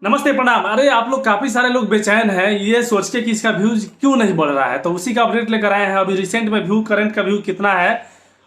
नमस्ते प्रणाम। अरे आप लोग काफी सारे लोग बेचैन हैं ये सोच के कि इसका व्यूज क्यों नहीं बढ़ रहा है, तो उसी का अपडेट लेकर आए हैं। अभी रिसेंट में व्यू, करंट का व्यू कितना है,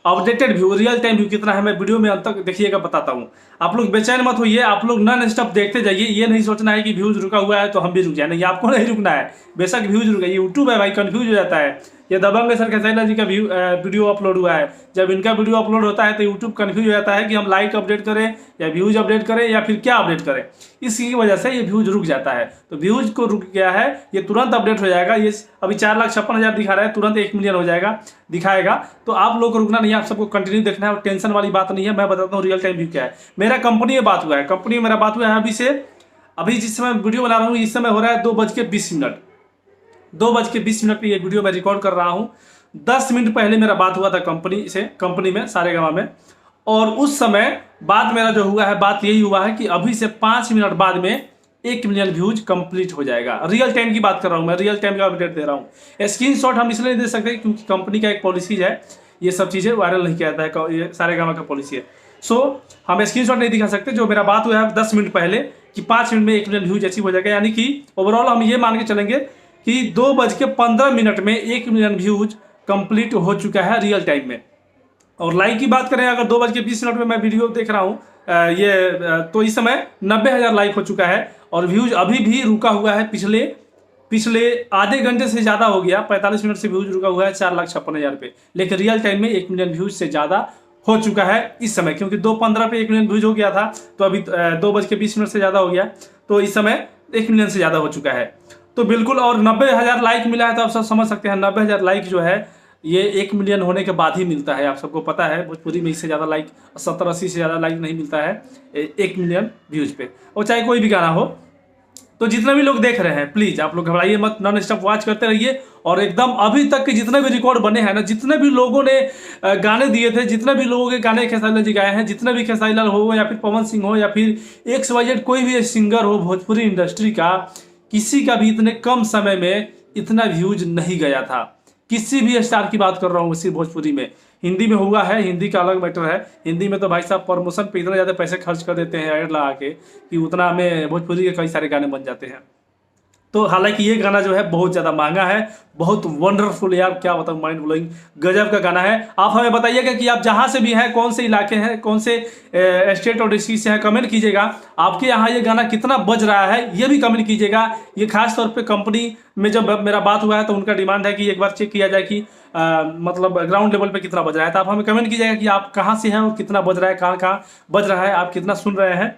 updated view, real time view कितना है, मैं वीडियो में अंत तक देखिएगा बताता हूँ। आप लोग बेचैन मत होइए, आप लोग नॉन स्टॉप देखते जाइए। ये नहीं सोचना है कि व्यूज रुका हुआ है तो हम भी रुक जाए, नहीं, आपको नहीं रुकना है। बेशक व्यूज रुके, यूट्यूब है भाई, कंफ्यूज हो जाता है। ये दबंग सर खेसैला जी का वीडियो अपलोड हुआ है। जब इनका वीडियो अपलोड होता है तो यूट्यूब कंफ्यूज हो जाता है कि हम लाइक अपडेट करें या व्यूज अपडेट करें या फिर क्या अपडेट करें। इसकी वजह से ये व्यूज रुक जाता है। तो व्यूज को रुक गया है, ये तुरंत अपडेट हो जाएगा। ये अभी 4,56,000 दिखा रहा है, तुरंत 1 मिलियन हो जाएगा, दिखाएगा। तो आप लोग को रुकना नहीं है, आप सबको कंटिन्यू देखना है और टेंशन वाली बात नहीं है। मैं बताता हूँ रियल टाइम व्यू क्या है। मेरा कंपनी में बात हुआ है, कंपनी में मेरा बात हुआ है अभी से। अभी जिस समय वीडियो बना रहा हूँ इस समय हो रहा है 2:20। 2:20 पे ये वीडियो मैं रिकॉर्ड कर रहा हूँ। 10 मिनट पहले मेरा बात हुआ था कंपनी से, कंपनी में सारेगामा में। और उस समय बात मेरा जो हुआ है, बात यही हुआ है कि अभी से 5 मिनट बाद में 1 मिलियन व्यूज कंप्लीट हो जाएगा। रियल टाइम की बात कर रहा हूँ मैं, रियल टाइम का अपडेट दे रहा हूँ। स्क्रीनशॉट हम इसलिए नहीं दे सकते क्योंकि कंपनी का एक पॉलिसी है, ये सब चीजें वायरल नहीं किया जाता है, ये सारेगामा का पॉलिसी है। सो हम स्क्रीनशॉट नहीं दिखा सकते। जो मेरा बात हुआ है 10 मिनट पहले कि 5 मिनट में 1 मिलियन व्यूज अचीव हो जाएगा, यानी कि ओवरऑल हम ये मान के चलेंगे कि 2:15 में 1 मिलियन व्यूज कंप्लीट हो चुका है रियल टाइम में। और लाइक की बात करें, अगर 2:20 में मैं वीडियो देख रहा हूँ तो इस समय 90,000 लाइक हो चुका है। और व्यूज अभी भी रुका हुआ है, पिछले आधे घंटे से ज्यादा हो गया, 45 मिनट से व्यूज रुका हुआ है 4,56,000 पे। लेकिन रियल टाइम में 1 मिलियन व्यूज से ज्यादा हो चुका है इस समय, क्योंकि 2:15 पे 1 मिलियन व्यूज हो गया था, तो अभी 2:20 से ज्यादा हो गया, तो इस समय 1 मिलियन से ज्यादा हो चुका है। तो बिल्कुल, और 90,000 लाइक मिला है, तो आप सब समझ सकते हैं 90,000 लाइक जो है ये 1 मिलियन होने के बाद ही मिलता है। आप सबको पता है भोजपुरी में इससे ज़्यादा लाइक 70-80 से ज़्यादा लाइक नहीं मिलता है 1 मिलियन व्यूज पे, और चाहे कोई भी गाना हो। तो जितने भी लोग देख रहे हैं प्लीज आप लोग घबराइए मत, नॉन स्टॉप वॉच करते रहिए। और एकदम अभी तक के जितने भी रिकॉर्ड बने हैं ना, जितने भी लोगों ने गाने दिए थे, जितने भी लोगों के गाने खेसारी लाल जी गाए हैं, जितने भी खेसारी लाल हो या फिर पवन सिंह हो या फिर XYZ कोई भी सिंगर हो भोजपुरी इंडस्ट्री का, किसी का भी इतने कम समय में इतना व्यूज नहीं गया था। किसी भी स्टार की बात कर रहा हूँ सिर्फ भोजपुरी में। हिंदी में हुआ है, हिंदी का अलग मैटर है। हिंदी में तो भाई साहब प्रमोशन पे इतना ज़्यादा पैसे खर्च कर देते हैं ऐड लगा के कि उतना में भोजपुरी के कई सारे गाने बन जाते हैं। तो हालांकि ये गाना जो है बहुत ज़्यादा महंगा है, बहुत वंडरफुल यार, क्या बताऊँ, माइंड ब्लोइंग गजब का गाना है। आप हमें बताइएगा कि आप जहाँ से भी हैं, कौन से इलाके हैं, कौन से स्टेट और डिस्ट्रिक्ट से हैं, कमेंट कीजिएगा। आपके यहाँ ये गाना कितना बज रहा है ये भी कमेंट कीजिएगा। ये खास तौर पे कंपनी में जब मेरा बात हुआ है तो उनका डिमांड है कि एक बार चेक किया जाए कि मतलब ग्राउंड लेवल पे कितना बज रहा है। तो आप हमें कमेंट कीजिएगा कि आप कहाँ से हैं और कितना बज रहा है, कहाँ कहाँ बज रहा है, आप कितना सुन रहे हैं।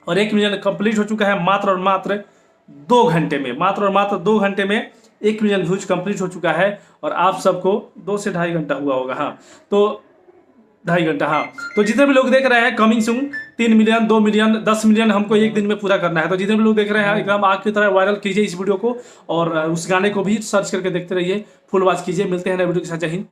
और 1 मिलियन कंप्लीट हो चुका है मात्र और मात्र 2 घंटे में, मात्र और मात्र 2 घंटे में 1 मिलियन व्यूज कंप्लीट हो चुका है। और आप सबको 2 से 2.5 घंटा हुआ होगा, हाँ, तो 2.5 घंटा, हाँ। तो जितने भी लोग देख रहे हैं, coming soon 3 million, 2 million, 10 million हमको एक दिन में पूरा करना है। तो जितने भी लोग देख रहे हैं एकदम आग की तरह वायरल कीजिए इस वीडियो को, और उस गाने को भी सर्च करके देखते रहिए, फुल वॉच कीजिए। मिलते हैं नए वीडियो के साथ, जय हिंद।